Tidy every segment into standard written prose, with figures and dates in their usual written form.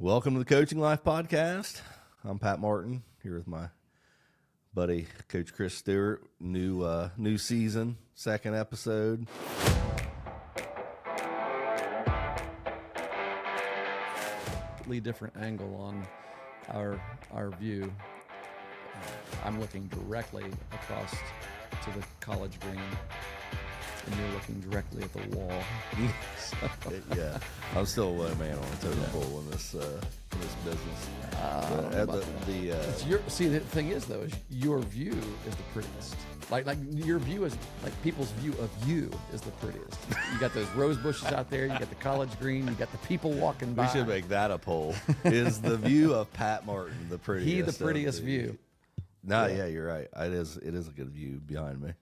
Welcome to the Coaching Life Podcast. I'm Pat Martin, here with my buddy, Coach Chris Stewart. New season, second episode. Completely different angle on our view. I'm looking directly across to the college green, and you're looking directly at the wall. Yeah, I'm still a low man on a totem pole in this business. The thing is though, is your view is the prettiest. Like your view is like people's view of you is the prettiest. You got those rose bushes out there. You got the college green. You got the people walking by. We should make that a poll. Is the view of Pat Martin the prettiest? He the prettiest view. No, yeah, you're right. It is a good view behind me.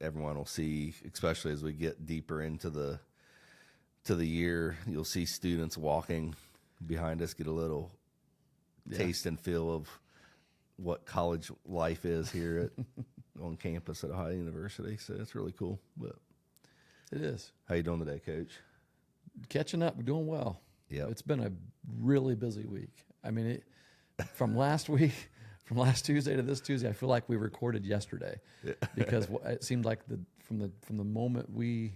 Everyone will see, especially as we get deeper into the year, you'll see students walking behind us, get a little taste and feel of what college life is here on campus at Ohio University. So it's really cool. But it is. How you doing today, Coach? Catching up. We're doing well. Yeah. It's been a really busy week. I mean, from last week. From last Tuesday to this Tuesday, I feel like we recorded yesterday, because it seemed like from the moment we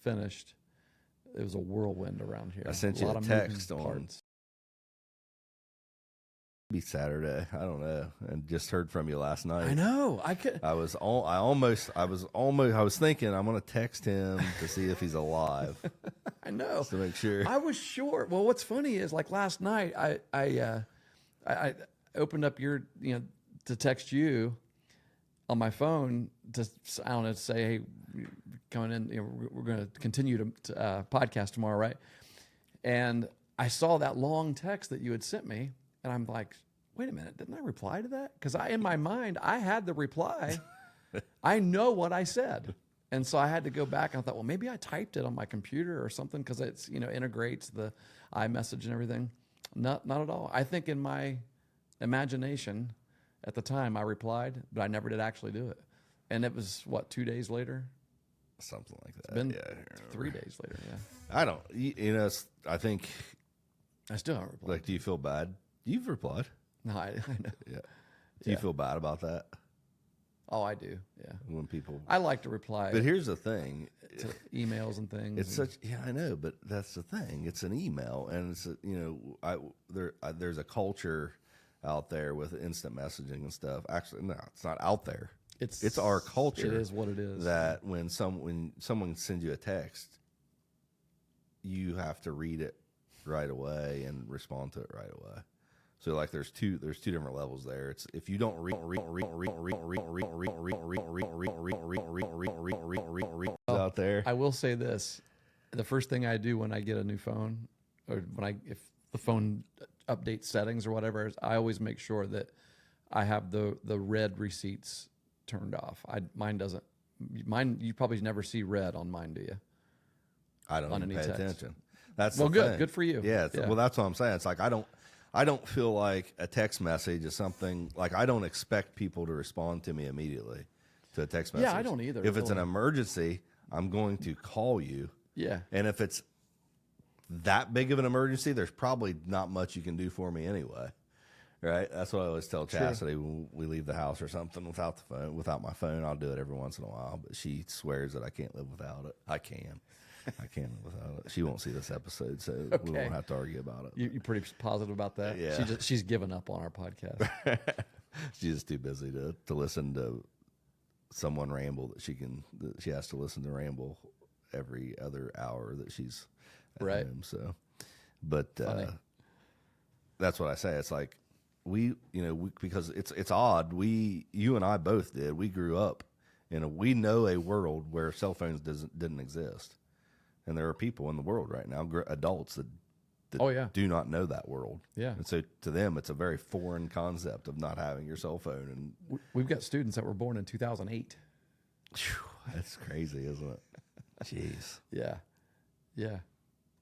finished, it was a whirlwind around here. I sent you a text on maybe Saturday. I don't know, and just heard from you last night. I know. I was thinking I'm going to text him to see if he's alive. I know. Just to make sure. I was sure. Well, what's funny is like last night, I opened up to text you on my phone to say, hey, coming in, we're going to continue to podcast tomorrow, right? And I saw that long text that you had sent me, and I'm like, wait a minute, didn't I reply to that? Because in my mind, I had the reply. I know what I said. And so I had to go back, and I thought, well, maybe I typed it on my computer or something, because it's, integrates the iMessage and everything. Not at all. I think in my imagination at the time I replied, but I never did actually do it. And it was 2 days later, something like that. It's been 3 days later. I don't, I think I still haven't replied. Like, do you feel bad? You've replied. No, I know. Yeah. Do you feel bad about that? Oh, I do. Yeah. When people, I like to reply. But here's the thing: to emails and things. It's I know, but that's the thing. It's an email, and it's there's a culture out there with instant messaging and stuff. Actually, no, it's not out there. It's our culture. It is what it is. That when someone sends you a text, you have to read it right away and respond to it right away. So like there's two different levels there. It's if you don't read out there. I will say this: the first thing I do when I get a new phone, or if the phone update settings or whatever, is I always make sure that I have the red receipts turned off. Mine doesn't. Mine, you probably never see red on mine, do you? I don't even pay attention. That's well, the good. thing. Good for you. Yeah. Well, that's what I'm saying. It's like I don't feel like a text message is something like I don't expect people to respond to me immediately to a text message. Yeah, I don't either. If it's an emergency, I'm going to call you. Yeah. And if it's that big of an emergency, there's probably not much you can do for me anyway. Right? That's what I always tell Chastity when we leave the house or something without my phone. I'll do it every once in a while, but she swears that I can't live without it. I can live without it. She won't see this episode, so we won't have to argue about it. You're pretty positive about that? Yeah. She's given up on our podcast. She's just too busy to listen to someone ramble that she has to listen to ramble every other hour that she's at home. So, but that's what I say. It's like because it's odd. You and I both did. We grew up we know a world where cell phones didn't exist. And there are people in the world right now, adults that do not know that world. Yeah. And so to them, it's a very foreign concept of not having your cell phone. And we've got students that were born in 2008. That's crazy, isn't it? Jeez. Yeah. Yeah.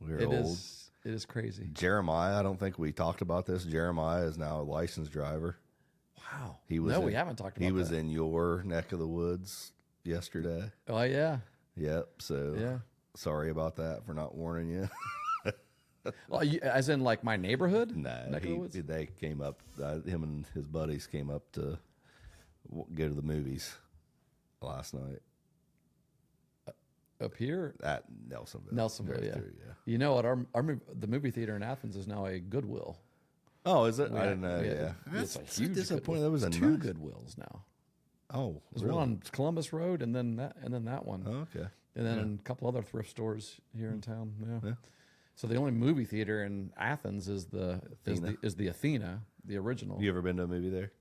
We're old. It is crazy. Jeremiah, I don't think we talked about this. Jeremiah is now a licensed driver. Wow. We haven't talked about that. He was in your neck of the woods yesterday. Oh, yeah. Yep. So yeah. Sorry about that for not warning you. Well, as in like my neighborhood? No, they came up. Him and his buddies came up to go to the movies last night. Up here at Nelsonville. Yeah. You know what? The movie theater in Athens is now a Goodwill. Oh, is it? I didn't know. Yeah, it's a huge disappointing. There was two Goodwills now. Oh, there's one on Columbus Road, and then that one. Oh, okay. And then a couple other thrift stores here in town. Yeah. So the only movie theater in Athens is the Athena, the original. You ever been to a movie there?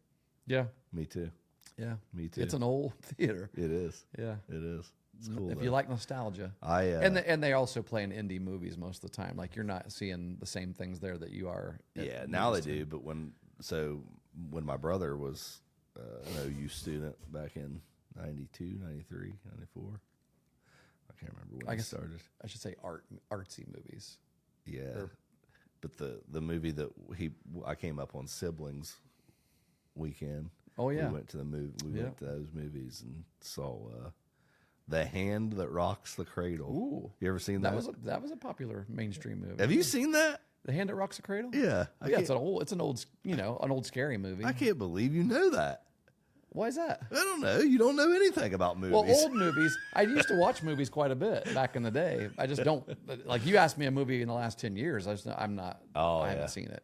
Yeah. Me too. Yeah. Me too. It's an old theater. It is. Yeah. It is. It's cool. If you like nostalgia. And they also play in indie movies most of the time. Like you're not seeing the same things there that you are. Yeah, now they do. But when my brother was an OU student back in 92, 93, 94, I can't remember when he started. I should say artsy movies. Yeah. But the movie that I came up on Siblings weekend. Oh yeah. We went to the movie. We went to those movies and saw The Hand That Rocks the Cradle. Ooh, you ever seen that? That was a popular mainstream movie. Have you seen that? The Hand That Rocks the Cradle? Yeah. It's an old scary movie. I can't believe you know that. Why is that? I don't know. You don't know anything about movies. Well, old movies. I used to watch movies quite a bit back in the day. I just don't like. You asked me a movie in the last 10 years. I'm not. I haven't seen it.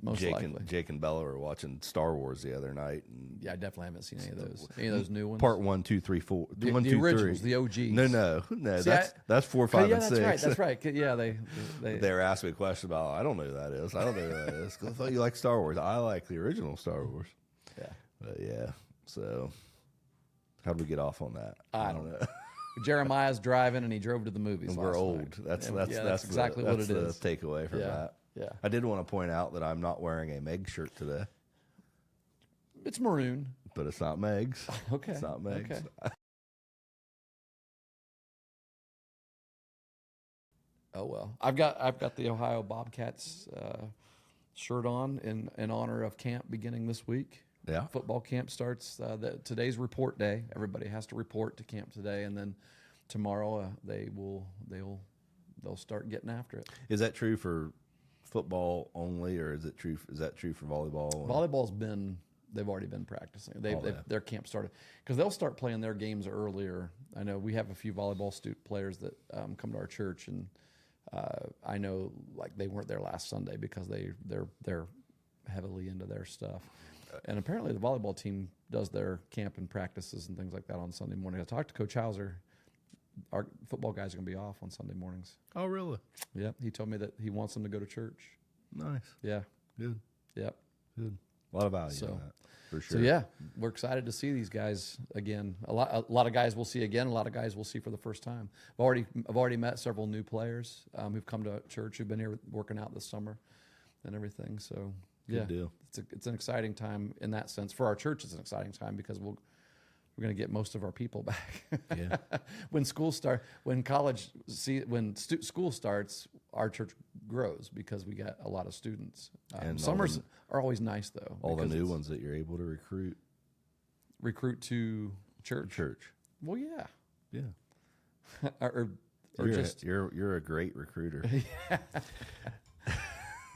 Most likely. Jake and Bella were watching Star Wars the other night. And I definitely haven't seen any of those. Any of those new ones. Part 1, 2, 3, 4. The 1, 2, originals, 3. the OGs. No. See, that's 4, 5, and 6. That's right. Yeah, they were asking me a question about. I don't know who that is. I don't know who that is. I thought you liked Star Wars. I like the original Star Wars. Yeah. But yeah. So, how did we get off on that? I don't know. Jeremiah's driving, and he drove to the movies. And we're old. That's exactly what it is. The takeaway from that. Yeah. I did want to point out that I'm not wearing a Meg shirt today. It's maroon, but it's not Meg's. Okay. It's not Meg's. Okay. Oh well, I've got the Ohio Bobcats shirt on in honor of camp beginning this week. Yeah. Football camp starts. Today's report day. Everybody has to report to camp today, and then tomorrow they'll start getting after it. Is that true for football only, or is that true for volleyball? Volleyball's they've already been practicing. Their camp started because they'll start playing their games earlier. I know we have a few volleyball players that come to our church, and I know like they weren't there last Sunday because they're heavily into their stuff. And apparently the volleyball team does their camp and practices and things like that on Sunday morning. I talked to Coach Hauser. Our football guys are going to be off on Sunday mornings. Oh, really? Yeah. He told me that he wants them to go to church. Nice. Yeah. Good. Yep. Good. A lot of value in that, for sure. So, yeah, we're excited to see these guys again. A lot of guys we'll see again. A lot of guys we'll see for the first time. I've already met several new players who've come to church, who've been here working out this summer and everything. So, good deal. It's an exciting time in that sense. For our church, it's an exciting time because we're going to get most of our people back. Yeah. When school starts, our church grows because we got a lot of students. And summers are always nice though. All the new ones that you're able to recruit to church. Well, yeah. Yeah. or you're a great recruiter.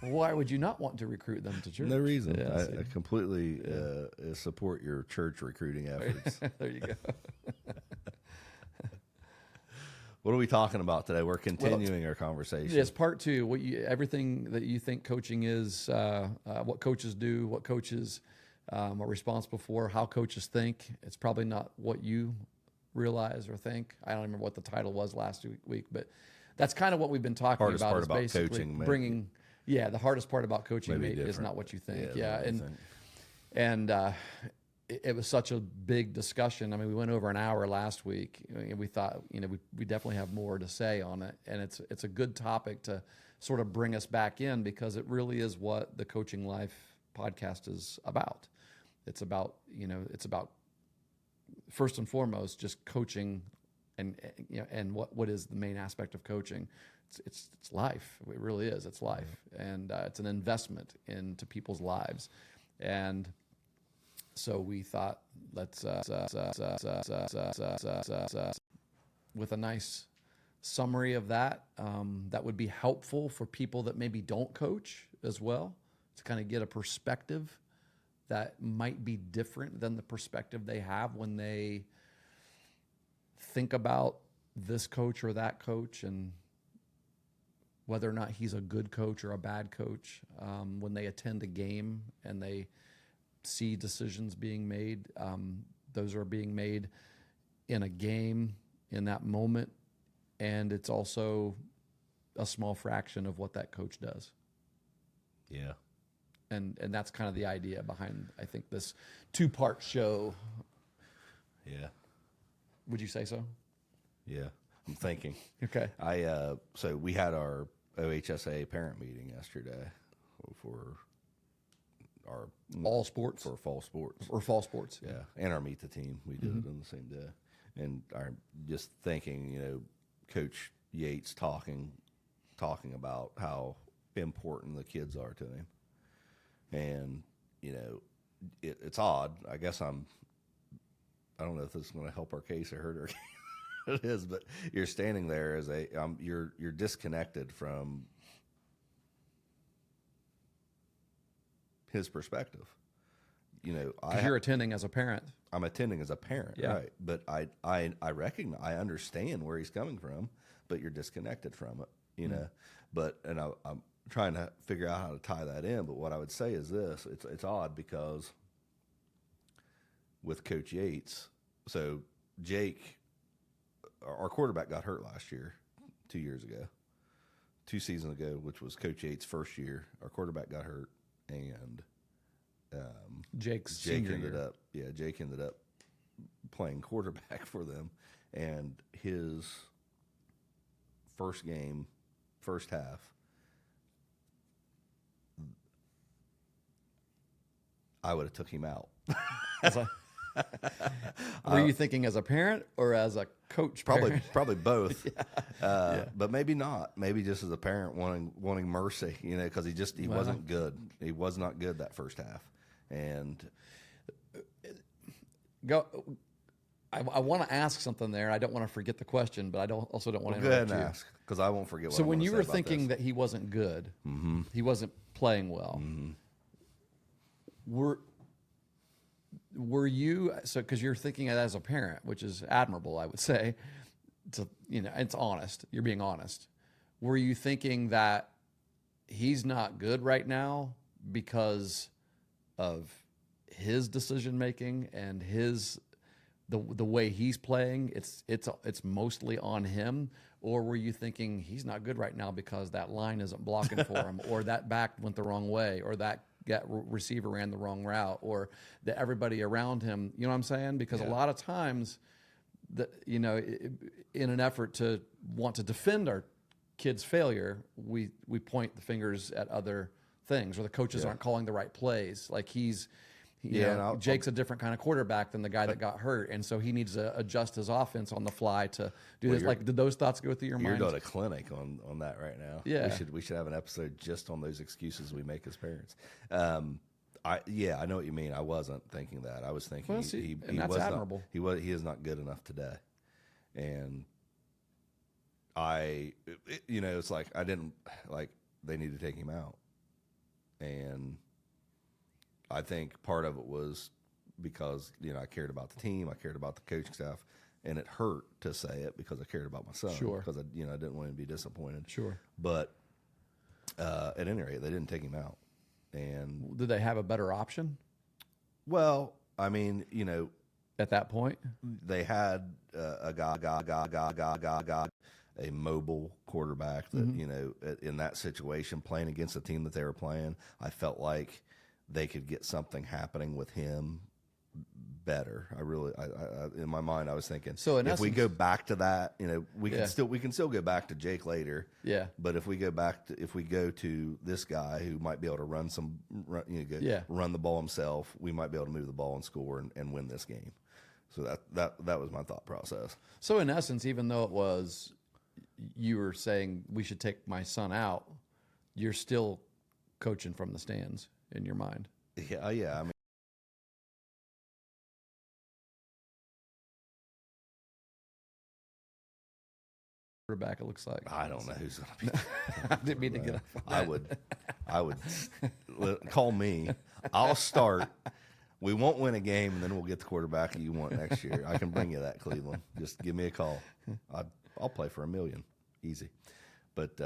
Why would you not want to recruit them to church? No reason. I completely support your church recruiting efforts. There you go. What are we talking about today? We're continuing our conversation. Yes, part two. Everything that you think coaching is, what coaches do, what coaches are responsible for, how coaches think. It's probably not what you realize or think. I don't remember what the title was last week, but that's kind of what we've been talking about. Part is about basically coaching, bringing. Yeah, the hardest part about coaching is not what you think. Yeah, it was such a big discussion. I mean, we went over an hour last week. We thought, we definitely have more to say on it, and it's a good topic to sort of bring us back in because it really is what the Coaching Life podcast is about. It's about first and foremost just coaching, and what is the main aspect of coaching. It's life. It really is. It's life, and it's an investment into people's lives, and so we thought let's with a nice summary of that that would be helpful for people that maybe don't coach as well, to kind of get a perspective that might be different than the perspective they have when they think about this coach or that coach, and whether or not he's a good coach or a bad coach. When they attend a game and they see decisions being made, those are being made in a game, in that moment, and it's also a small fraction of what that coach does. Yeah. And that's kind of the idea behind, I think, this 2-part show. Yeah. Would you say so? Yeah. I'm thinking. Okay. So we had our OHSA parent meeting yesterday for our all sports, for fall sports, or fall sports. Yeah. And our meet the team. We did it on the same day. And I'm just thinking, Coach Yates talking about how important the kids are to him. And, it's odd. I guess I don't know if this is going to help our case or hurt our case. It is, but you're standing there as you're disconnected from his perspective. You're attending as a parent. I'm attending as a parent, yeah. Right? But I recognize, I understand where he's coming from, but you're disconnected from it, But I'm trying to figure out how to tie that in. But what I would say is this: it's odd because with Coach Yates, so Jake, our quarterback, got hurt last year, 2 years ago, 2 seasons ago, which was Coach Yates' first year. Our quarterback got hurt, and Jake ended up playing quarterback for them, and his first game, first half, I would have took him out. Were you thinking as a parent or as a coach? Probably both. But maybe not. Maybe just as a parent wanting mercy, because he wasn't good. He was not good that first half. And I want to ask something there. I don't want to forget the question, but I also don't want to interrupt you. Go ahead and ask, because I won't forget what So I'm when gonna you say were about thinking this. that he wasn't good, he wasn't playing well, were you, because you're thinking it as a parent, which is admirable, I would say. It's honest. You're being honest. Were you thinking that he's not good right now because of his decision making and the way he's playing? It's mostly on him, or were you thinking he's not good right now because that line isn't blocking for him, or that back went the wrong way, or that receiver ran the wrong route, or that everybody around him, you know what I'm saying? Because a lot of times, in an effort to want to defend our kid's failure, we point the fingers at other things, or the coaches aren't calling the right plays. Like Jake's a different kind of quarterback than the guy that got hurt, and so he needs to adjust his offense on the fly to do this. Like, did those thoughts go through your mind? You're doing a clinic on that right now. Yeah, we should have an episode just on those excuses we make as parents. I know what you mean. I wasn't thinking that. I was thinking and that's admirable. He is not good enough today, and it's like I didn't like they need to take him out, and I think part of it was because I cared about the team, I cared about the coaching staff, and it hurt to say it because I cared about my son. Sure. Because I didn't want him to be disappointed. Sure. But at any rate, they didn't take him out. And did they have a better option? Well, I mean, at that point, they had a mobile quarterback that in that situation, playing against the team that they were playing, I felt like they could get something happening with him better. I in my mind, I was thinking, so if we go back to that, we can still go back to Jake later. Yeah. But if we go to this guy who might be able to run the ball himself, we might be able to move the ball and score and win this game. So that was my thought process. So in essence, even though it was, you were saying we should take my son out, you're still coaching from the stands in your mind. Yeah. I mean, quarterback, it looks like. I don't know who's going to be. I didn't mean to get off on that. I would call me. I'll start. We won't win a game, and then we'll get the quarterback you want next year. I can bring you that, Cleveland. Just give me a call. I'll play for $1 million, easy. But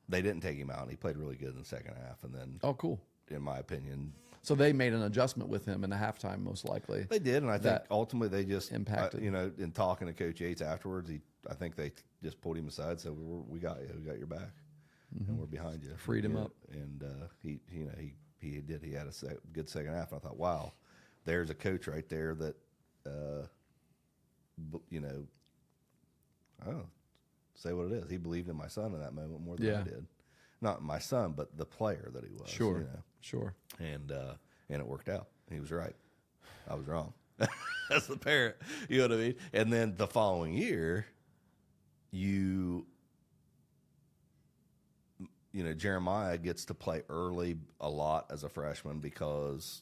they didn't take him out. He played really good in the second half, and then cool. In my opinion, so they made an adjustment with him in the halftime, most likely. They did, and I think ultimately they just impacted. In talking to Coach Yates afterwards, I think they just pulled him aside, said, "We got you. We got your back, and we're behind you." Freed him up, and he did. He had a good second half. And I thought, wow, there's a coach right there that, say what it is. He believed in my son in that moment more than I did. Not my son, but the player that he was. Sure, sure. And it worked out. He was right. I was wrong. As the parent, you know what I mean? And then the following year, Jeremiah gets to play early a lot as a freshman because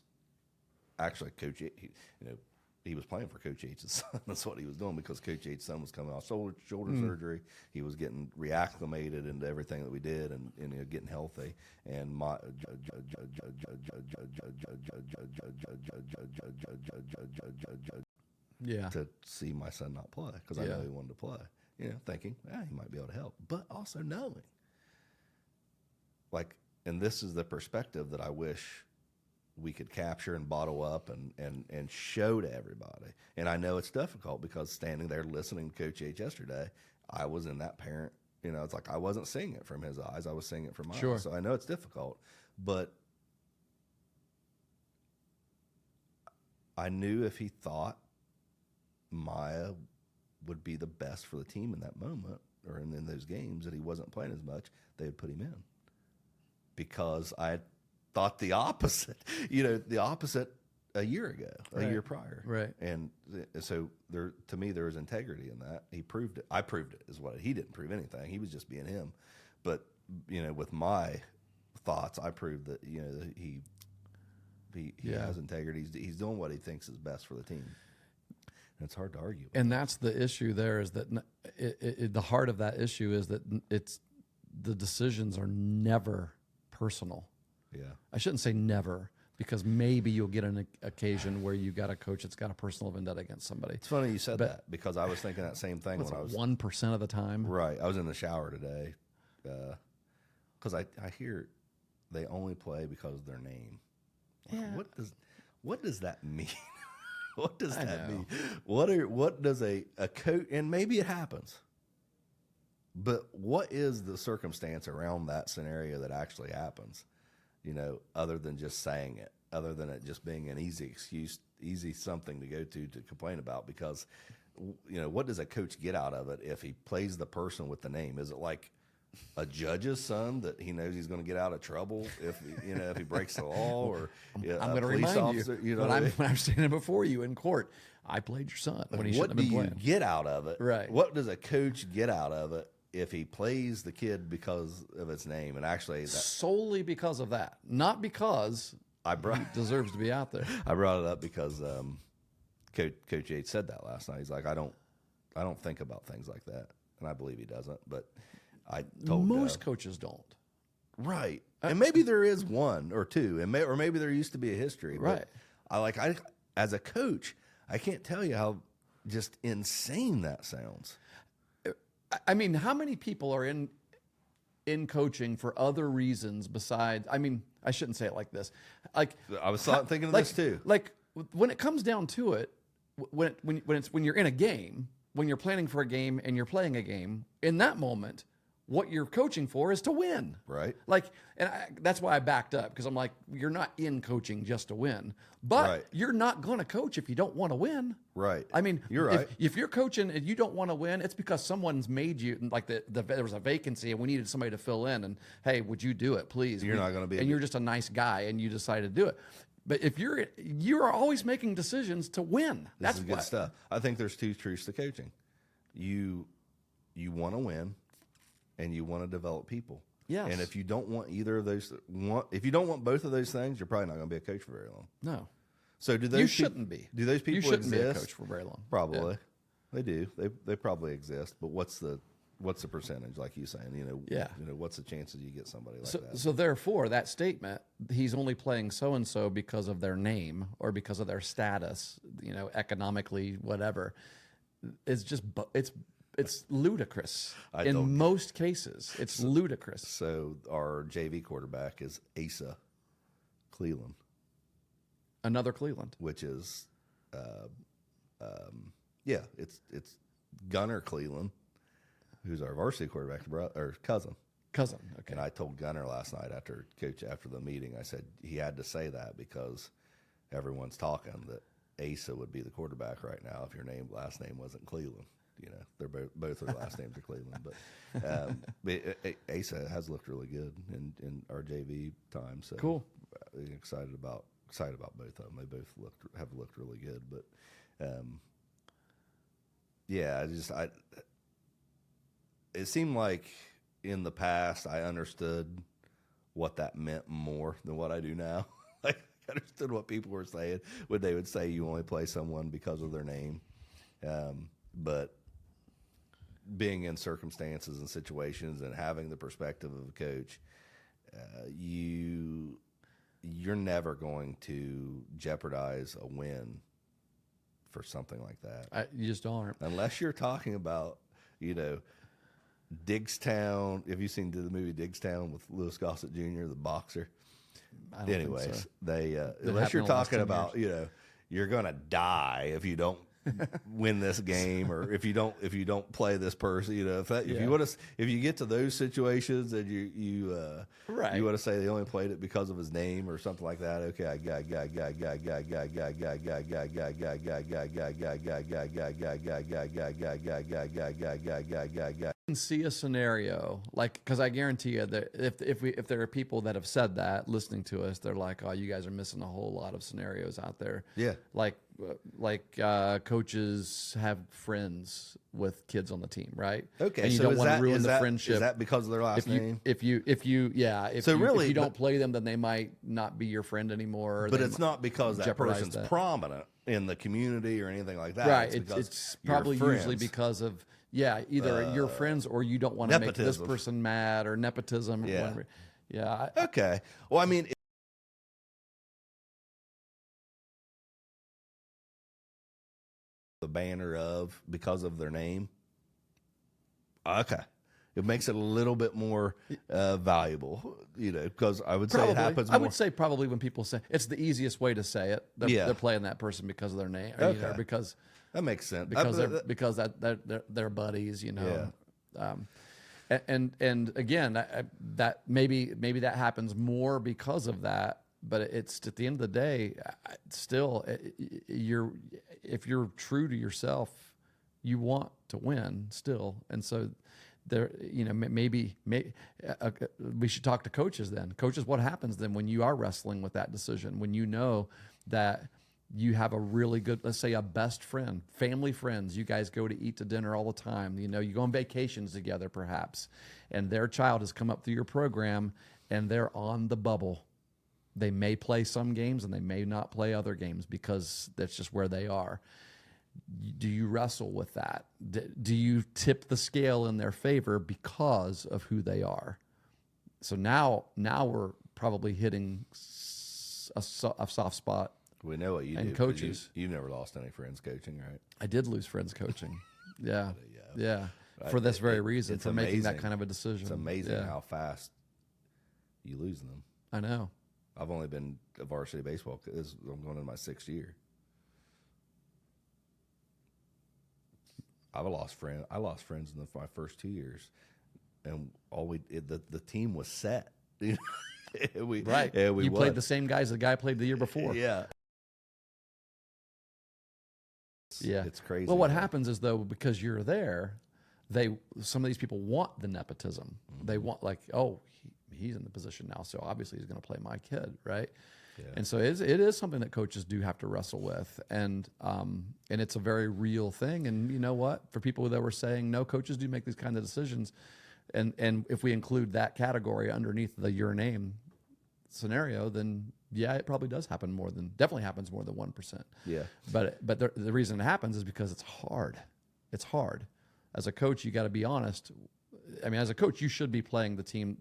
actually Coach Yates, he was playing for Coach Yates' son. That's what he was doing because Coach Yates' son was coming off shoulder surgery. He was getting reacclimated into everything that we did and getting healthy. And to see my son not play because I know he wanted to play. Thinking, he might be able to help, but also knowing. And this is the perspective that I wish we could capture and bottle up and show to everybody. And I know it's difficult because standing there listening to Coach H yesterday, I was in that parent, it's like I wasn't seeing it from his eyes. I was seeing it from mine. Sure. So I know it's difficult, but I knew if he thought Maya would be the best for the team in that moment or in those games that he wasn't playing as much, they would put him in. Because I thought the opposite, the opposite a year ago, a year prior. Right. And so to me, there was integrity in that. He proved it. I proved it is what he didn't prove anything. He was just being him. But, with my thoughts, I proved that, that he has integrity. He's doing what he thinks is best for the team. And it's hard to argue. And that's the issue there is that the heart of that issue is that the decisions are never personal. Yeah. I shouldn't say never, because maybe you'll get an occasion where you got a coach that's got a personal vendetta against somebody. It's funny you said that because I was thinking that same thing when I was 1% of the time. Right. I was in the shower today because I hear they only play because of their name. Yeah. What does that mean? What does that mean? What does a coach, and maybe it happens, but what is the circumstance around that scenario that actually happens? Other than just saying it, other than it just being an easy excuse, easy something to go to complain about, because, what does a coach get out of it if he plays the person with the name? Is it like a judge's son that he knows he's going to get out of trouble if he breaks the law, or I'm going to remind officer, when I'm standing before you in court, I played your son when he shouldn't have been playing. What do you get out of it? Right. What does a coach get out of it if he plays the kid because of its name? And actually, solely because of that, not because he deserves to be out there. I brought it up because Coach Yates said that last night. He's like, I don't think about things like that, and I believe he doesn't. But I told most coaches don't. Right, and maybe there is one or two, or maybe there used to be a history. Right. But I as a coach, I can't tell you how just insane that sounds. I mean, how many people are in coaching for other reasons besides? I mean, I shouldn't say it like this. Like I was thinking of this too. Like when it comes down to it, when you're in a game, when you're planning for a game and you're playing a game, in that moment, what you're coaching for is to win. Right. That's why I backed up, because I'm like, you're not in coaching just to win, but you're not going to coach if you don't want to win. Right. I mean, you're right. If you're coaching and you don't want to win, it's because someone's made you, like there was a vacancy and we needed somebody to fill in, and hey, would you do it, please? You're not going to be, and you're just a nice guy and you decided to do it. But if you are always making decisions to win. That's good stuff. I think there's two truths to coaching. You want to win, and you want to develop people. Yes. And if you don't want either of those, if you don't want both of those things, you're probably not going to be a coach for very long. No. So do those? You shouldn't be. Do those people You shouldn't exist? be a coach for very long. Probably. Yeah. They do. They probably exist. But what's the what's the percentage, like you saying, Yeah. What's the chances you get somebody like that? So therefore, that statement, he's only playing so and so because of their name or because of their status, economically, whatever. It's just it's ludicrous in most cases. It's ludicrous. So our JV quarterback is Asa Cleveland, Another Cleveland, which is, it's Gunner Cleveland, who's our varsity quarterback or cousin. Cousin. Okay. And I told Gunner last night after the meeting, I said he had to say that because everyone's talking that Asa would be the quarterback right now if your last name wasn't Cleveland. They're both their last names are Cleveland, but Asa has looked really good in our JV time. So cool. Excited about both of them. They both have looked really good, but it seemed like in the past I understood what that meant more than what I do now. Like, I understood what people were saying when they would say you only play someone because of their name, but being in circumstances and situations and having the perspective of a coach, you're never going to jeopardize a win for something like that. You just aren't. Unless you're talking about, Diggstown. Have you seen the movie Diggstown with Louis Gossett Jr., the boxer? I don't think so. Unless you're talking about, you're going to die if you don't win this game, or if you don't play this person, if you get to those situations and you want to say they only played it because of his name or something like that. Okay, I can see a scenario because I guarantee you that if there are people that have said that listening to us, they're like, oh, you guys are missing a whole lot of scenarios out there. Yeah, like coaches have friends with kids on the team, right? Okay, and you don't want to ruin the friendship. Is that because of their last name? If you don't play them, then they might not be your friend anymore. But it's not because that person's prominent in the community or anything like that. Right. It's probably usually because of either your friends or you don't want to make this person mad, or nepotism. Yeah. Or whatever. Yeah. Okay. Well, I mean, the banner of because of their name. Okay. It makes it a little bit more valuable, because I would say it happens more. I would say probably when people say it's the easiest way to say it. They're playing that person because of their name, or because that makes sense. Because they're buddies, Yeah. And again, that maybe that happens more because of that. But it's at the end of the day, still, if you're true to yourself, you want to win still, and so there, maybe we should talk to coaches then. Coaches, what happens then when you are wrestling with that decision? When you know that you have a really good, let's say a best friend, family friends, you guys go to eat to dinner all the time. You go on vacations together perhaps, and their child has come up through your program and they're on the bubble. They may play some games and they may not play other games because that's just where they are. Do you wrestle with that? Do you tip the scale in their favor because of who they are? So now we're probably hitting a soft spot. We know what you do. Coaches. You never lost any friends coaching, right? I did lose friends coaching. Yeah. For this very reason, for making that kind of a decision. It's amazing how fast you lose them. I know. I've only been a varsity baseball. I'm going into my 6th year. I lost friends in my first 2 years, and the team was set. You played the same guys the guy played the year before. Yeah. Yeah, it's crazy. Well, what happens is though, because you're there, some of these people want the nepotism. Mm-hmm. They want he's in the position now, so obviously he's going to play my kid, right? Yeah. And so it is something that coaches do have to wrestle with, and it's a very real thing. And you know what? For people that were saying no, coaches do make these kind of decisions, and if we include that category underneath the your name scenario, then yeah, it probably does happen definitely happens more than 1%. Yeah. But the reason it happens is because it's hard. It's hard. as a coach, you got to be honest. I mean, as a coach, you should be playing the team,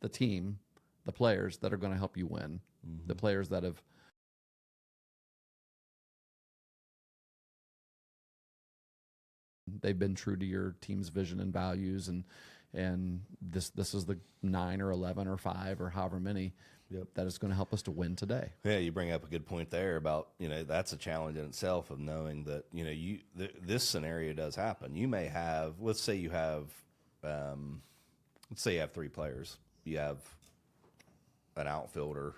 the players that are going to help you win, the players that have. They've been true to your team's vision and values, and this is the 9 or 11 or 5 or however many that is going to help us to win today. Yeah, you bring up a good point there about, that's a challenge in itself of knowing that, this scenario does happen. You may have, let's say you have 3 players. You have an outfielder.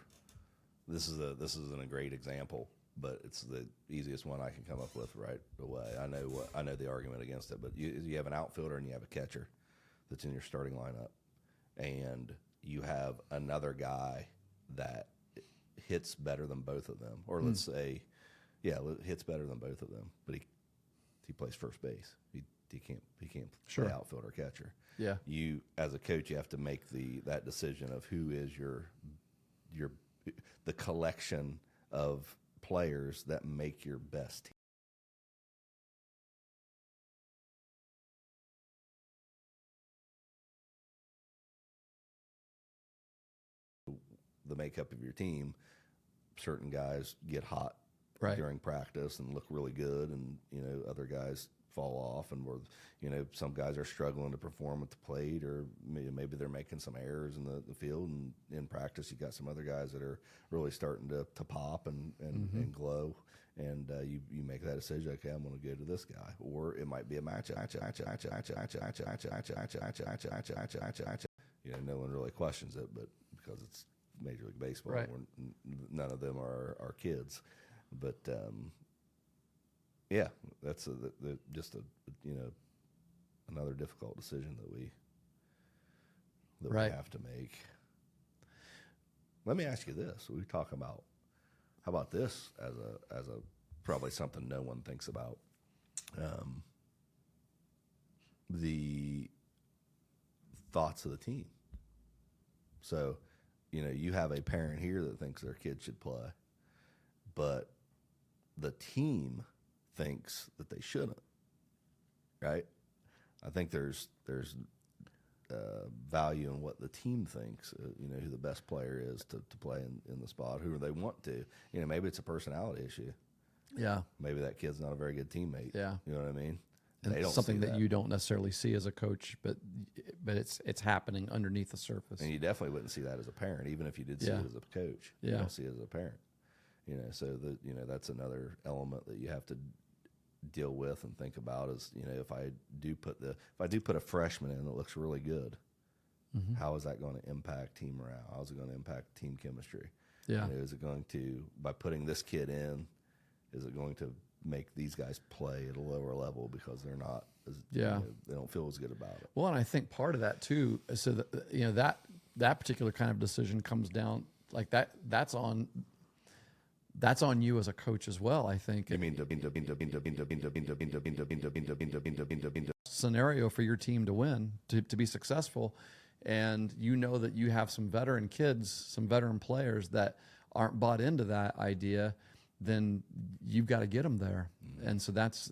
This isn't a great example, but it's the easiest one I can come up with right away. I know the argument against it, but you have an outfielder and you have a catcher that's in your starting lineup, and you have another guy that hits better than both of them, or let's say, hits better than both of them, but he plays first base. He can't play outfielder catcher. Yeah, you as a coach, you have to make that decision of who is the collection of players that make your best team. The makeup of your team, certain guys get hot during practice and look really good, and other guys fall off, and some guys are struggling to perform at the plate, or maybe they're making some errors in the field, and in practice you got some other guys that are really starting to pop and glow, and you make that decision. Okay, I'm going to go to this guy, or it might be a matchup. No one really questions it, but because it's Major League Baseball, none of them are kids, but that's just another difficult decision that we have to make. Let me ask you this: we talk about, how about this as a probably something no one thinks about, the thoughts of the team. So, you have a parent here that thinks their kid should play, but the team thinks that they shouldn't, right? I think there's value in what the team thinks, who the best player is to play in the spot, who they want to. Maybe it's a personality issue. Yeah. Maybe that kid's not a very good teammate. Yeah. You know what I mean? And it's something that you don't necessarily see as a coach, but it's happening underneath the surface. And you definitely wouldn't see that as a parent, even if you did see it as a coach. You don't see it as a parent. So that's another element that you have to deal with and think about is, if I do put a freshman in that looks really good, how is that going to impact team morale? How is it going to impact team chemistry? Yeah. Is it going to, by putting this kid in, is it going to make these guys play at a lower level because they're not as, they don't feel as good about it? Well, and I think part of that too, so that, that particular kind of decision comes down like that's on you as a coach as well, I think. I mean, scenario for your team to win, to be successful, and that you have some veteran kids, some veteran players that aren't bought into that idea, then you've got to get them there. And so that's,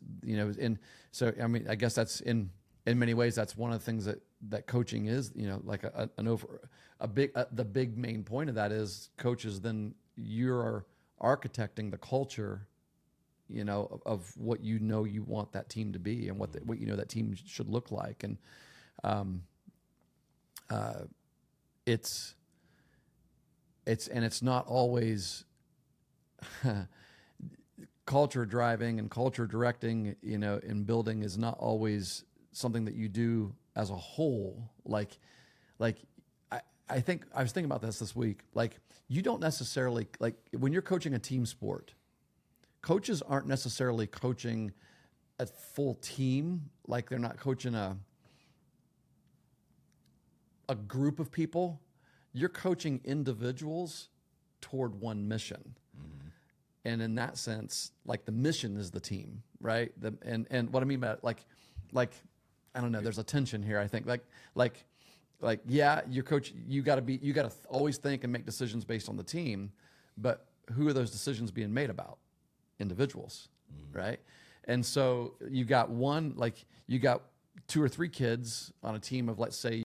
so I mean, I guess that's in many ways, that's one of the things that coaching is, like the big main point of that is coaches, then you're architecting the culture, of what you want that team to be and what that team should look like. And it's not always culture driving and culture directing, in building is not always something that you do as a whole. Like I think I was thinking about this week. Like, you don't necessarily, like, when you're coaching a team sport, coaches aren't necessarily coaching a full team. Like, they're not coaching a group of people. You're coaching individuals toward one mission. And in that sense, like, the mission is the team, right? And what I mean by like, I don't know, there's a tension here. I think like, yeah, your coach, you got to always think and make decisions based on the team, but who are those decisions being made about? Individuals, right? And so you got 2 or 3 kids on a team of, let's say,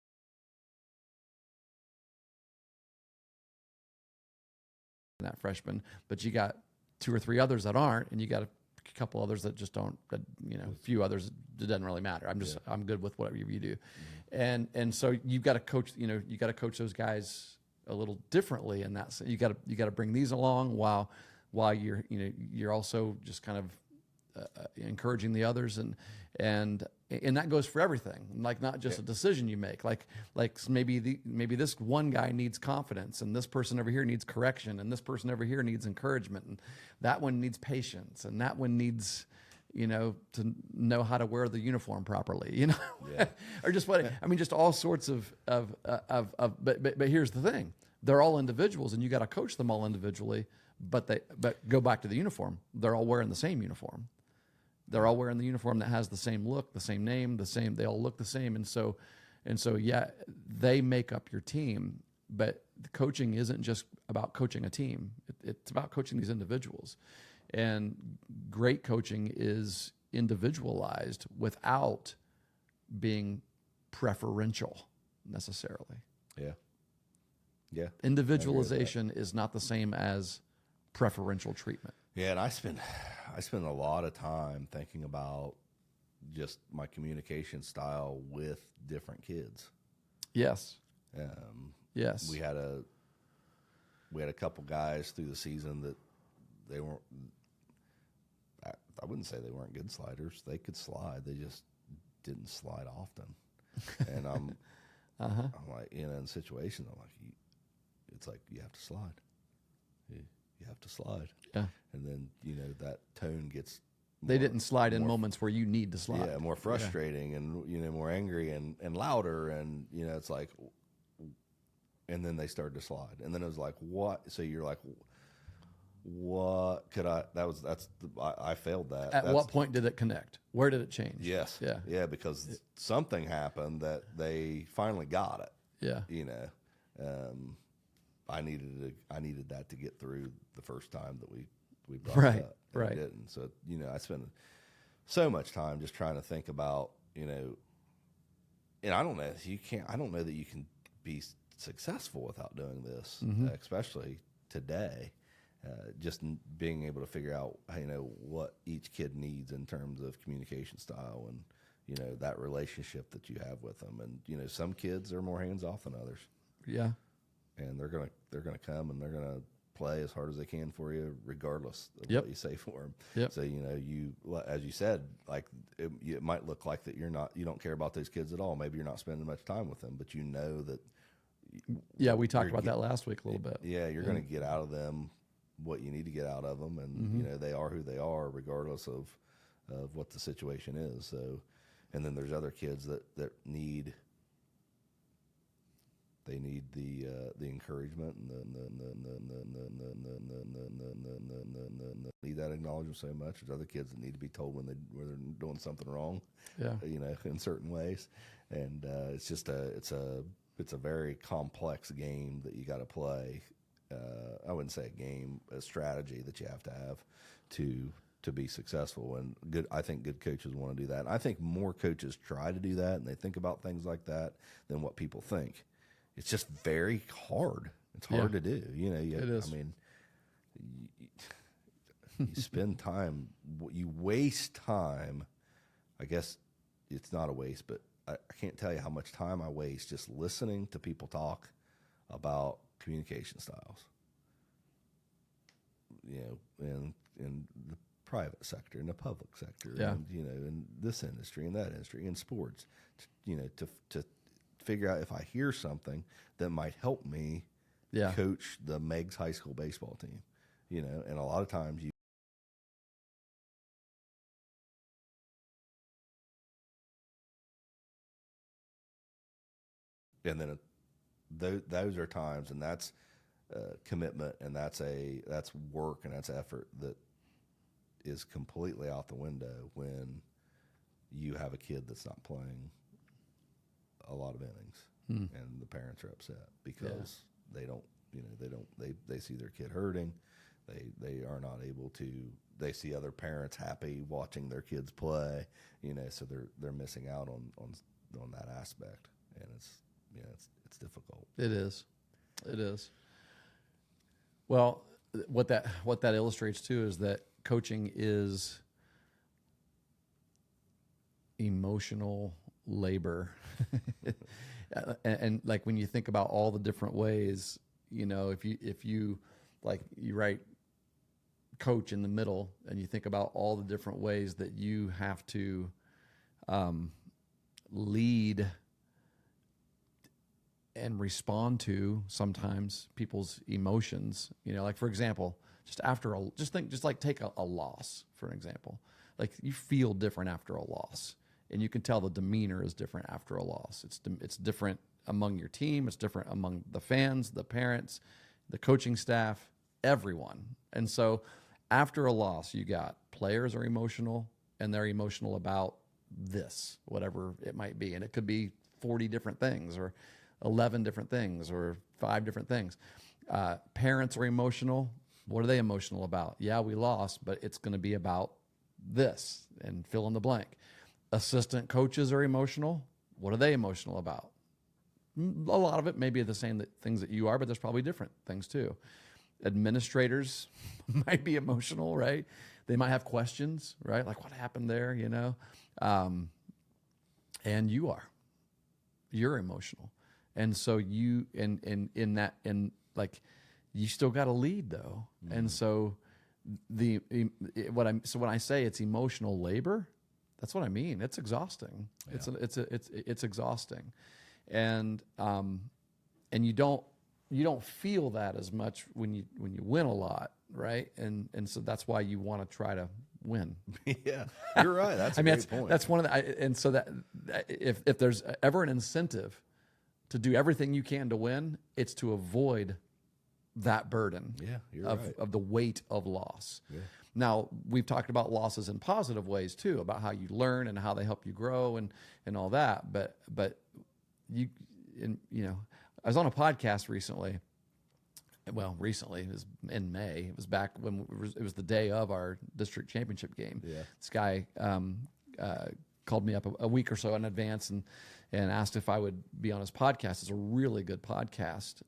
that freshman, but you got 2 or 3 others that aren't, and you got a couple others that just don't, that, a few others, it doesn't really matter. I'm good with whatever you do. And so you've got to coach, you got to coach those guys a little differently in that sense. You got to bring these along while you're also just kind of encouraging the others, and that goes for everything. Like, not just a decision you make. Like maybe this one guy needs confidence, and this person over here needs correction, and this person over here needs encouragement, and that one needs patience, and that one needs to know how to wear the uniform properly, or just what I mean, just all sorts of but here's the thing: they're all individuals, and you got to coach them all individually. But go back to the uniform. They're all wearing the same uniform. They're all wearing the uniform that has the same look, the same name, they all look the same. And so yeah, they make up your team, but the coaching isn't just about coaching a team. It's about coaching these individuals. And great coaching is individualized without being preferential necessarily. Yeah. Yeah. Individualization is not the same as preferential treatment. Yeah, and I spend a lot of time thinking about just my communication style with different kids. Yes. Yes. We had a couple guys through the season that they weren't. I wouldn't say they weren't good sliders. They could slide. They just didn't slide often. And I'm like, in situations, I'm like, it's like you have to slide. You have to slide. Yeah. And then, that tone gets they didn't slide in moments where you need to slide. Yeah, more frustrating and, more angry and louder. And, it's like, and then they started to slide. And then it was like, what? So you're like, what could I failed that. At what point did it connect? Where did it change? Yes. Yeah. Yeah, because something happened that they finally got it. Yeah. I needed that to get through the first time that we brought it up. And Right. we didn't. So, I spend so much time just trying to think about, and I don't know that you can be successful without doing this, especially today. Just being able to figure out, what each kid needs in terms of communication style and, that relationship that you have with them. And, some kids are more hands off than others. Yeah. And they're gonna come and they're gonna play as hard as they can for you, regardless of what you say for them. Yep. So you, as you said, like it might look like that you don't care about those kids at all. Maybe you're not spending much time with them, but you know that. Yeah, we talked about that last week a little bit. Yeah, you're gonna get out of them what you need to get out of them, and they are who they are, regardless of what the situation is. So, and then there's other kids that need. They need the encouragement and need that acknowledgement so much. There's other kids that need to be told when they're doing something wrong. Yeah. In certain ways, and it's just it's a very complex game that you got to play. I wouldn't say a game, a strategy that you have to have to be successful. And I think good coaches want to do that. And I think more coaches try to do that, and they think about things like that than what people think. It's just very hard. It's hard to do. It is. I mean, you spend time, you waste time. I guess it's not a waste, but I can't tell you how much time I waste just listening to people talk about communication styles. In the private sector, in the public sector, and in this industry, in that industry, in sports, to figure out if I hear something that might help me coach the Meigs High School baseball team, and a lot of times and then those are times, and that's commitment, and that's work, and that's effort that is completely out the window when you have a kid that's not playing a lot of innings, and the parents are upset because they don't, they see their kid hurting, They are not able to. They see other parents happy watching their kids play, so they're missing out on that aspect, and it's difficult. It is. Well, what that illustrates too is that coaching is emotional labor. and like when you think about all the different ways, if you like you write coach in the middle and you think about all the different ways that you have to lead and respond to sometimes people's emotions, like for example, take a loss for an example. Like you feel different after a loss, and you can tell the demeanor is different after a loss. It's different among your team. It's different among the fans, the parents, the coaching staff, everyone. And so after a loss, you got players are emotional, and they're emotional about this, whatever it might be. And it could be 40 different things or 11 different things or 5 different things. Parents are emotional. What are they emotional about? Yeah, we lost, but it's going to be about this and fill in the blank. Assistant coaches are emotional. What are they emotional about? A lot of it may be the same things that you are, but there's probably different things too. Administrators might be emotional, right? They might have questions, right? Like what happened there, and you're emotional. And so you, you still got to lead though. Mm-hmm. And so when I say it's emotional labor, that's what I mean. It's exhausting. Yeah. It's exhausting. And you don't feel that as much when you win a lot, right? And so that's why you want to try to win. Yeah, you're right. That's a great point. That's one of the. And so that if there's ever an incentive to do everything you can to win, it's to avoid that burden. Yeah, you're right. Of the weight of loss. Yeah. Now we've talked about losses in positive ways too, about how you learn and how they help you grow and all that. But I was on a podcast recently. Well, recently, it was in May. It was back when it was the day of our district championship game. Yeah. This guy called me up a week or so in advance and asked if I would be on his podcast. It's a really good podcast.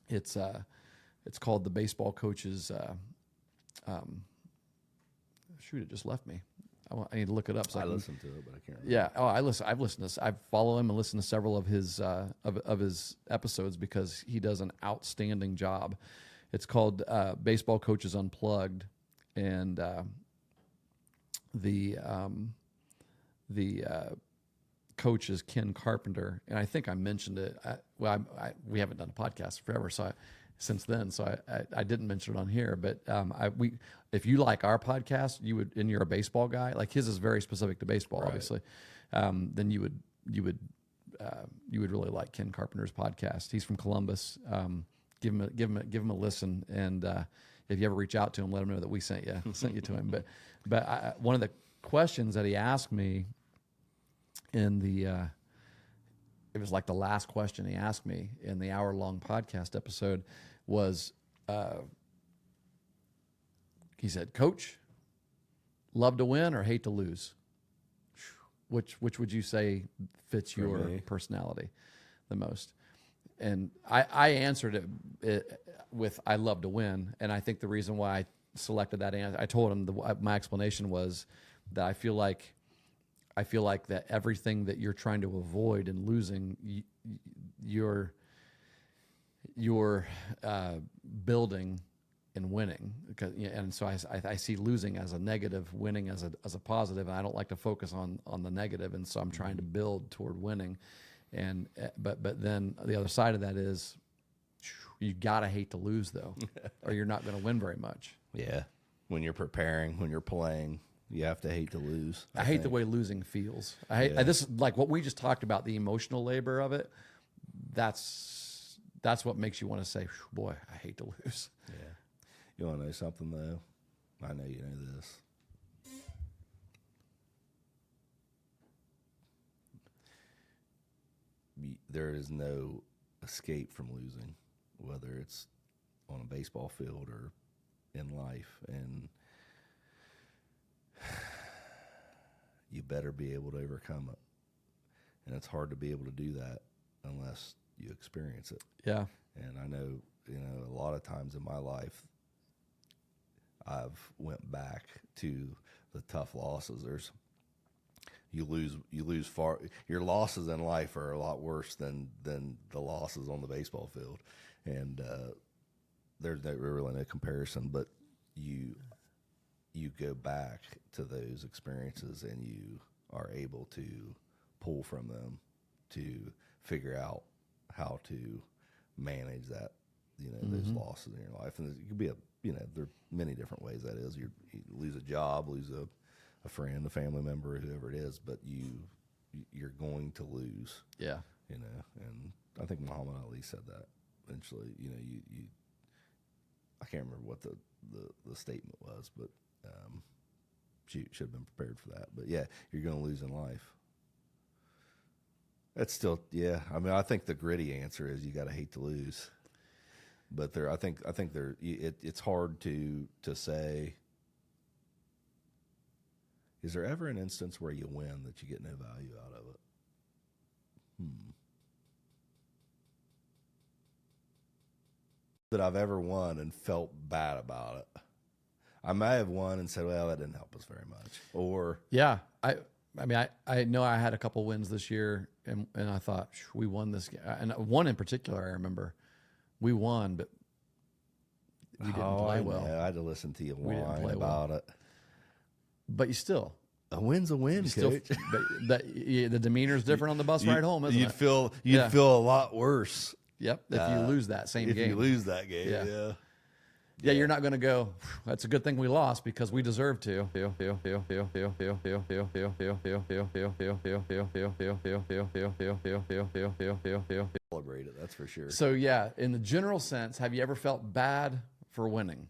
It's called The Baseball Coaches. It just left me. I need to look it up. I listened to it, but I can't remember. Yeah. Oh, I've listened to. I follow him and listen to several of his of his episodes because he does an outstanding job. It's called Baseball Coaches Unplugged, and the coach is Ken Carpenter, and I think I mentioned it. We haven't done a podcast forever, since then, so I didn't mention it on here. But if you like our podcast, you would, and you're a baseball guy, like his is very specific to baseball, right. Obviously. Then you would really like Ken Carpenter's podcast. He's from Columbus. Give him a listen, and if you ever reach out to him, let him know that we sent you to him. But one of the questions that he asked me it was like the last question he asked me in the hour-long podcast episode was, he said, "Coach, love to win or hate to lose? Which would you say fits your personality the most?" And I answered it with, "I love to win." And I think the reason why I selected that answer, I told him my explanation was that I feel like that everything that you're trying to avoid in losing, you're building and winning. And so I see losing as a negative, winning as a positive. And I don't like to focus on the negative. And so I'm trying to build toward winning. And but then the other side of that is you gotta hate to lose though, or you're not going to win very much. Yeah, when you're preparing, when you're playing. You have to hate to lose. I hate the way losing feels. This is like what we just talked about, the emotional labor of it. That's what makes you want to say, "Boy, I hate to lose." Yeah. You want to know something though? I know you know this. There is no escape from losing, whether it's on a baseball field or in life, and you better be able to overcome it. And it's hard to be able to do that unless you experience it. Yeah. And I know, a lot of times in my life, I've went back to the tough losses. You lose far. Your losses in life are a lot worse than the losses on the baseball field, and there's really no comparison. But you go back to those experiences, and you are able to pull from them to figure out how to manage that, those losses in your life. And it could be there are many different ways that is. You lose a job, lose a friend, a family member, whoever it is, but you're going to lose. Yeah. And I think Muhammad Ali said that eventually. You I can't remember what the statement was, but she should have been prepared for that. But yeah, you're going to lose in life. That's still, yeah. I mean, I think the gritty answer is you got to hate to lose. But I think it's hard to say. Is there ever an instance where you win that you get no value out of it? That I've ever won and felt bad about it. I may have won and said, well, that didn't help us very much. Or yeah, I mean, I know I had a couple wins this year, and I thought we won this game. And one in particular, I remember, we won, but we didn't play well. I had to listen to you whine about it. But you still, a win's a win, Coach. But the demeanor is different on the bus ride home, isn't it? You'd feel a lot worse. Yep, if you lose that same game. If you lose that game, yeah, you're not going to go, that's a good thing we lost because we deserve to. Celebrate it, that's for sure. So, yeah, in the general sense, have you ever felt bad for winning?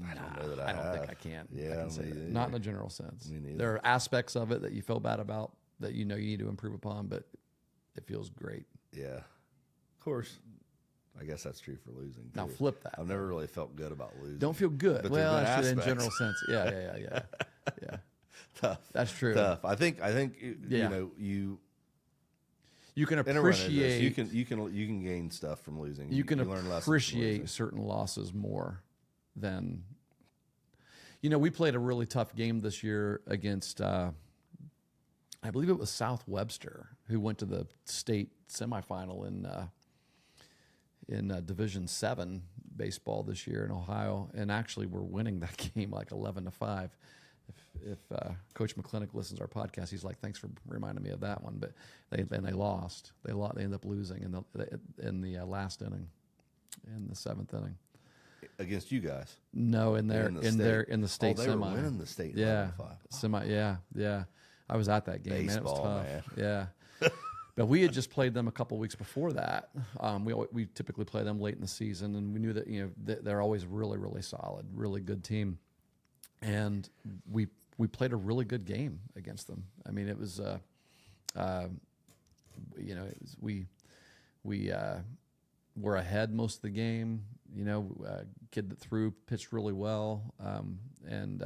I don't know that I don't think I can. Yeah, I can say that. Not in the general sense. There are aspects of it that you feel bad about that you need to improve upon, but it feels great. Yeah. Of course. I guess that's true for losing, too. Now flip that. I've never really felt good about losing. Don't feel good. But well, in general sense. Yeah. Tough. That's true. Tough. I think you can appreciate. You can gain stuff from losing. You can learn appreciate certain losses more than. We played a really tough game this year against. I believe it was South Webster, who went to the state semifinal in Division 7 baseball this year in Ohio, and actually we're winning that game like 11-5. If Coach McClinic listens to our podcast, he's like, "Thanks for reminding me of that one." But they lost. They ended up losing in the last inning, in the 7th inning. Against you guys? No, in the state they semi. Were winning the state. Yeah, 11-5. Semi. Yeah. I was at that game. Baseball, man, it was tough. Yeah. But we had just played them a couple weeks before that. We typically play them late in the season, and we knew that they're always really, really solid, really good team. And we played a really good game against them. I mean, it was, we were ahead most of the game. Kid that threw pitched really well, and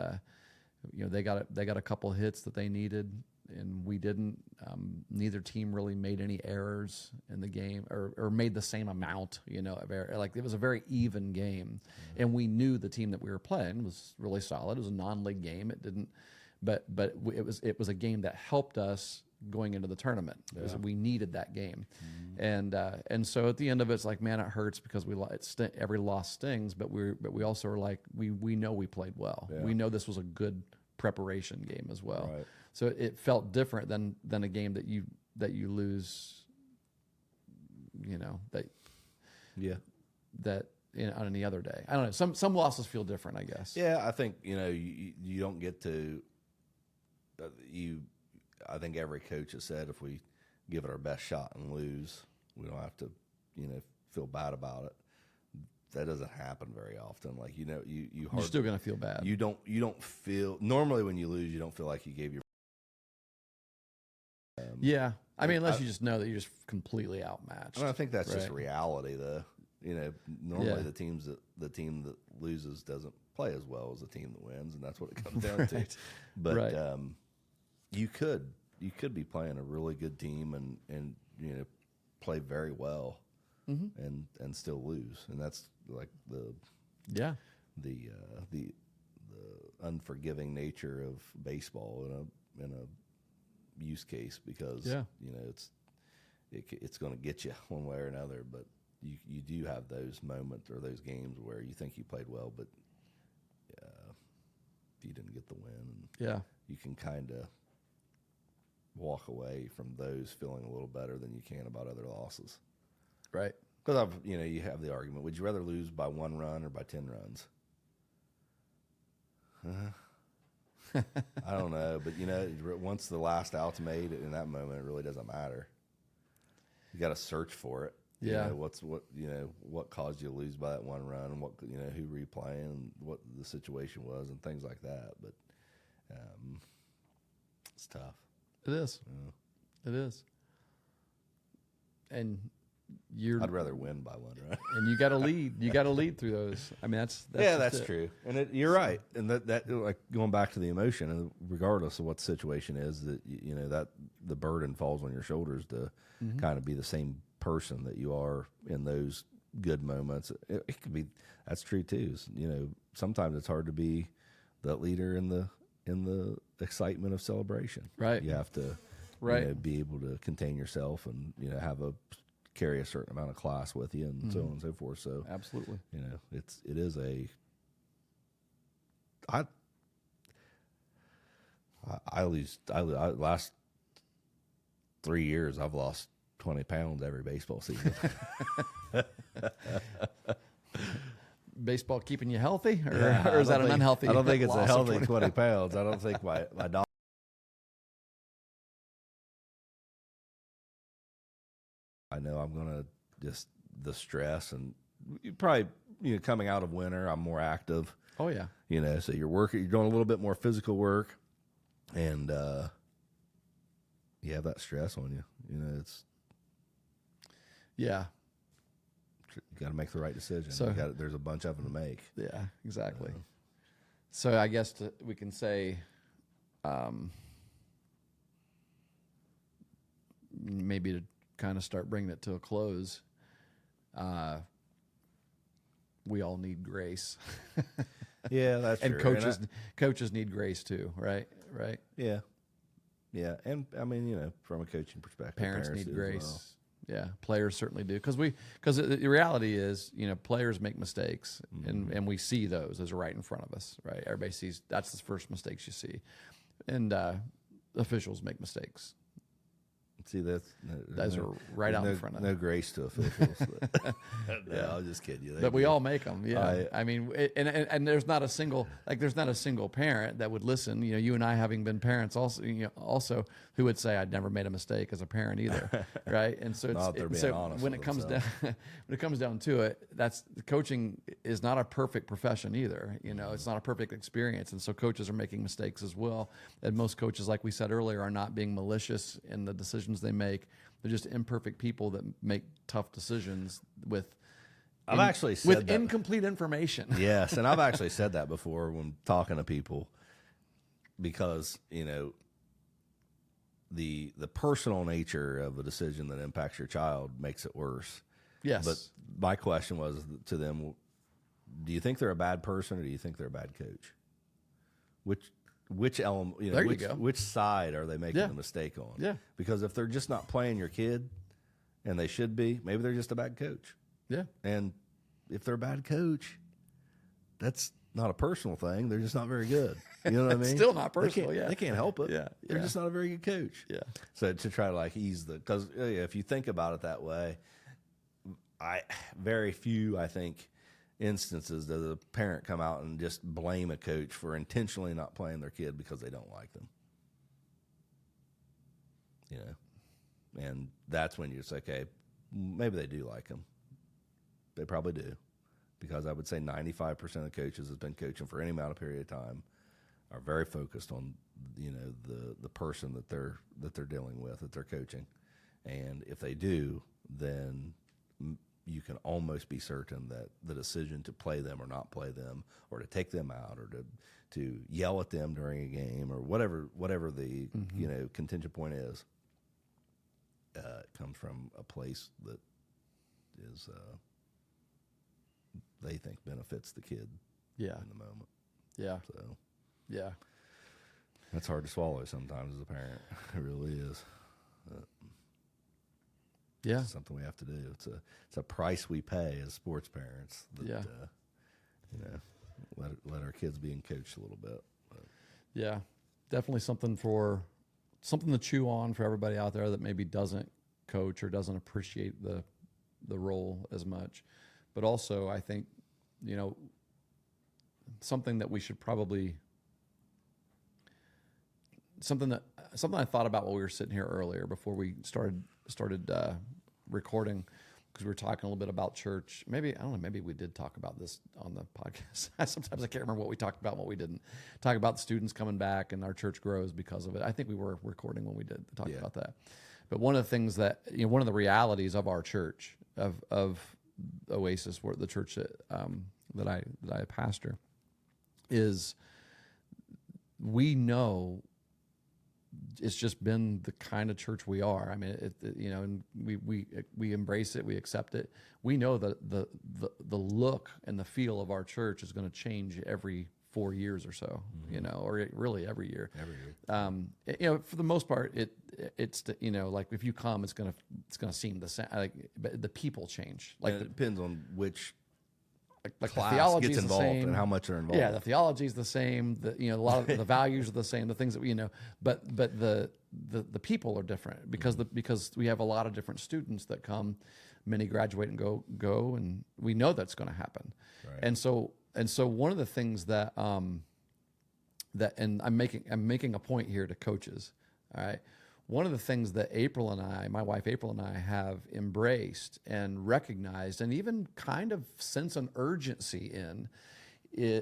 they got a couple hits that they needed, and we didn't. Neither team really made any errors in the game, or made the same amount. Of error. Like, it was a very even game, and we knew the team that we were playing was really solid. It was a non-league game. It didn't, but it was a game that helped us going into the tournament. We needed that game, and so at the end of it, it's like, man, it hurts because every loss stings. But we also are like, we know we played well. Yeah. We know this was a good preparation game as well. Right. So it felt different than a game that you lose. That on any other day. I don't know. Some losses feel different, I guess. Yeah, I think you don't get to I think every coach has said if we give it our best shot and lose, we don't have to feel bad about it. That doesn't happen very often. Like you're still gonna feel bad. You don't feel normally when you lose, you don't feel like you gave your. Yeah, I mean, unless you just know that you're just completely outmatched. I think that's just reality, though. Normally Yeah. the team that loses doesn't play as well as the team that wins, and that's what it comes down to. Right. But Right. you could be playing a really good team and play very well and still lose, and that's like the Yeah. the unforgiving nature of baseball in a use case, because it's going to get you one way or another. But you do have those moments or those games where you think you played well, but you didn't get the win. And you can kind of walk away from those feeling a little better than you can about other losses. Right. Because you have the argument: would you rather lose by 1 run or by 10 runs? I don't know, but once the last out's made, in that moment, it really doesn't matter. You got to search for it. Yeah. What caused you to lose by that 1 run, and what who were you playing, and what the situation was, and things like that. But it's tough. It is. Yeah. It is. And I'd rather win by 1 run. And you got to lead. You got to lead through those. I mean, that's true. And you're right. And that like going back to the emotion, and regardless of what the situation is, that that the burden falls on your shoulders to kind of be the same person that you are in those good moments. It could be, that's true too. Sometimes it's hard to be that leader in the excitement of celebration. Right. You have to be able to contain yourself and carry a certain amount of class with you, and so on and so forth. So absolutely, it is a. I last 3 years I've lost 20 pounds every baseball season. Baseball keeping you healthy, or is that an unhealthy? I don't think it's a loss of healthy 20 pounds. I don't think my dog. I know I'm gonna just the stress, and probably coming out of winter, I'm more active. Oh yeah. So you're doing a little bit more physical work, and you have that stress on you. It's yeah. You got to make the right decision. So there's a bunch of them to make. Yeah, exactly. So I guess we can say, maybe to kind of start bringing it to a close, we all need grace. Yeah, that's and true. Coaches need grace too, right? Right. Yeah, and I mean, from a coaching perspective, parents need grace. Well. Yeah, players certainly do, because the reality is, players make mistakes, and we see those as right in front of us, right? Everybody sees that's the first mistakes you see, and officials make mistakes. See, those are right out in front of no grace to officials. Yeah, I'll just kid you. But we all make them. Yeah, I mean, and there's not a single parent that would listen. You and I, having been parents, also who would say I'd never made a mistake as a parent either, right? And so when it comes down to it, that's coaching is not a perfect profession either. It's not a perfect experience, and so coaches are making mistakes as well. And most coaches, like we said earlier, are not being malicious in the decisions they make. They're just imperfect people that make tough decisions with incomplete information. Yes, and I've actually said that before when talking to people, because the personal nature of a decision that impacts your child makes it worse. Yes. But my question was to them, do you think they're a bad person, or do you think they're a bad coach? Which element, which side are they making a mistake on? Yeah. Because if they're just not playing your kid, and they should be, maybe they're just a bad coach. Yeah. And if they're a bad coach, that's not a personal thing. They're just not very good. You know what I mean? Still not personal. They can't help it. Yeah. They're just not a very good coach. Yeah. So to try to ease because if you think about it that way, very few, I think, instances does a parent come out and just blame a coach for intentionally not playing their kid because they don't like them. And that's when you're just like, okay, maybe they do like them. They probably do, because I would say 95% of the coaches that's been coaching for any amount of period of time are very focused on the person that they're dealing with, that they're coaching. And if they do, then you can almost be certain that the decision to play them or not play them, or to take them out, or to yell at them during a game, or whatever the contention point is, comes from a place that is they think benefits the kid in the moment. Yeah. So yeah, that's hard to swallow sometimes as a parent. It really is. Yeah, it's something we have to do. It's a price we pay as sports parents. That, let our kids be coached a little bit. But. Yeah, definitely something to chew on for everybody out there that maybe doesn't coach or doesn't appreciate the role as much. But also, I think, something that we should probably something I thought about while we were sitting here earlier before we started recording, because we were talking a little bit about church. Maybe we did talk about this on the podcast. Sometimes I can't remember what we talked about and what we didn't. Talk about the students coming back and our church grows because of it. I think we were recording when we did talk about that. But one of the things that, one of the realities of our church, of Oasis, the church that I pastor, is we know it's just been the kind of church we are. I mean, and we embrace it, we accept it. We know that the look and the feel of our church is going to change every 4 years or so, or really every year. Every year. For the most part, it's like if you come, it's gonna seem the same. Like, but the people change. Like it depends on which. Like class the theology gets is the involved same. And how much are involved. Yeah, the theology is the same. A lot of the values are the same. The things that we but the people are different because we have a lot of different students that come. Many graduate and go, and we know that's going to happen. Right. And so one of the things that and I'm making a point here to coaches. All right. One of the things that my wife April and I have embraced and recognized and even kind of sense an urgency in,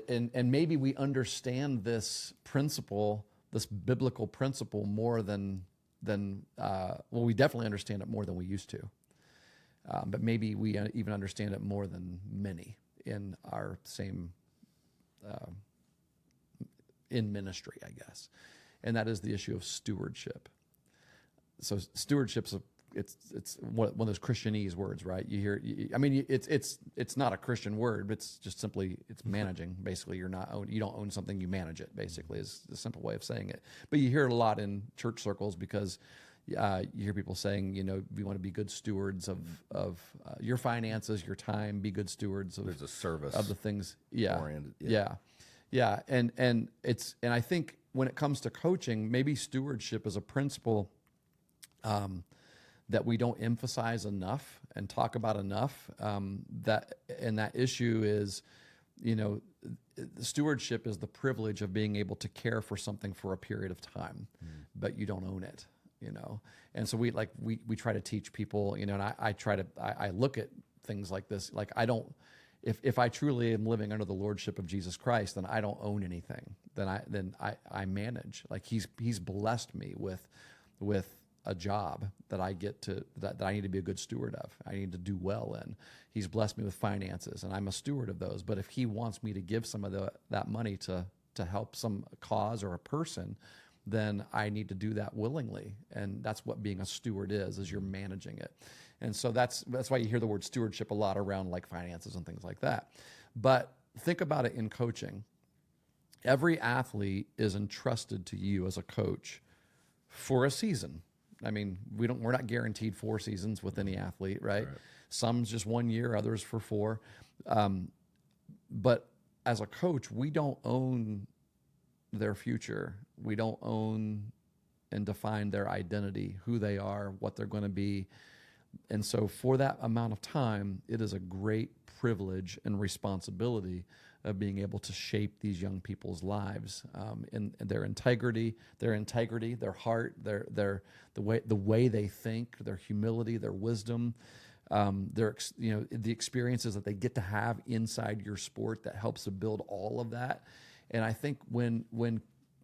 and maybe we understand this principle, this biblical principle more than we definitely understand it more than we used to. But maybe we even understand it more than many in our same, in ministry, I guess. And that is the issue of stewardship. So stewardship's it's one of those Christianese words, right? You hear, it's not a Christian word, but it's just simply, it's managing. Basically, you don't own something, you manage it, basically, is the simple way of saying it. But you hear it a lot in church circles because you hear people saying, we want to be good stewards of your finances, your time, be good stewards of. There's a service of the things. Oriented. Yeah. And I think when it comes to coaching, maybe stewardship is a principle that we don't emphasize enough and talk about enough. That issue is, stewardship is the privilege of being able to care for something for a period of time, but you don't own it. And so we try to teach people, and I look at things like this, like if I truly am living under the lordship of Jesus Christ, then I don't own anything. Then I manage. Like he's blessed me with a job that I get to, that I need to be a good steward of. I need to do well in. He's blessed me with finances, and I'm a steward of those. But if he wants me to give some of that money to help some cause or a person, then I need to do that willingly. And that's what being a steward is you're managing it. And so that's why you hear the word stewardship a lot around like finances and things like that. But think about it in coaching. Every athlete is entrusted to you as a coach for a season. I mean, we're not guaranteed 4 seasons with any athlete, right? Some's just 1 year, others for 4. But as a coach, we don't own their future. We don't own and define their identity, who they are, what they're going to be. And so for that amount of time, it is a great privilege and responsibility of being able to shape these young people's lives, in their integrity, their heart, the way they think, their humility, their wisdom, the experiences that they get to have inside your sport that helps to build all of that. And I think when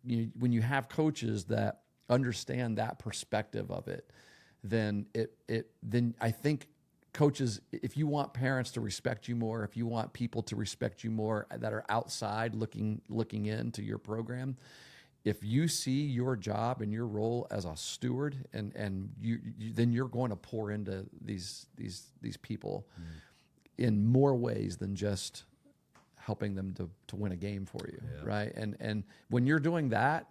you have coaches that understand that perspective of it, then I think coaches, if you want parents to respect you more, if you want people to respect you more that are outside looking into your program, if you see your job and your role as a steward, and you then you're going to pour into these people in more ways than just helping them to win a game for you, right? And when you're doing that,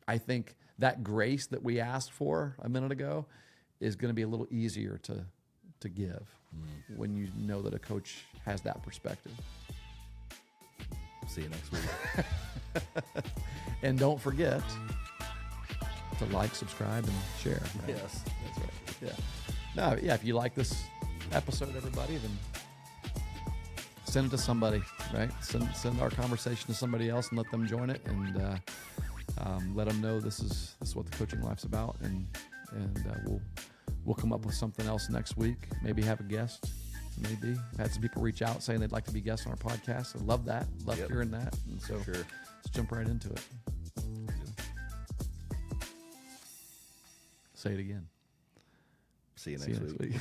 I think that grace that we asked for a minute ago is going to be a little easier to give when you know that a coach has that perspective. See you next week. And don't forget to like, subscribe, and share. Right? Yes, That's right. Yeah. No, yeah. If you like this episode, everybody, then send it to somebody. Right. Send our conversation to somebody else and let them join it, and let them know this is what the coaching life's about, and we'll come up with something else next week. Maybe have a guest. Maybe I've had some people reach out saying they'd like to be guests on our podcast. I love that. Love hearing that. And so let's jump right into it. Say it again. See you next week.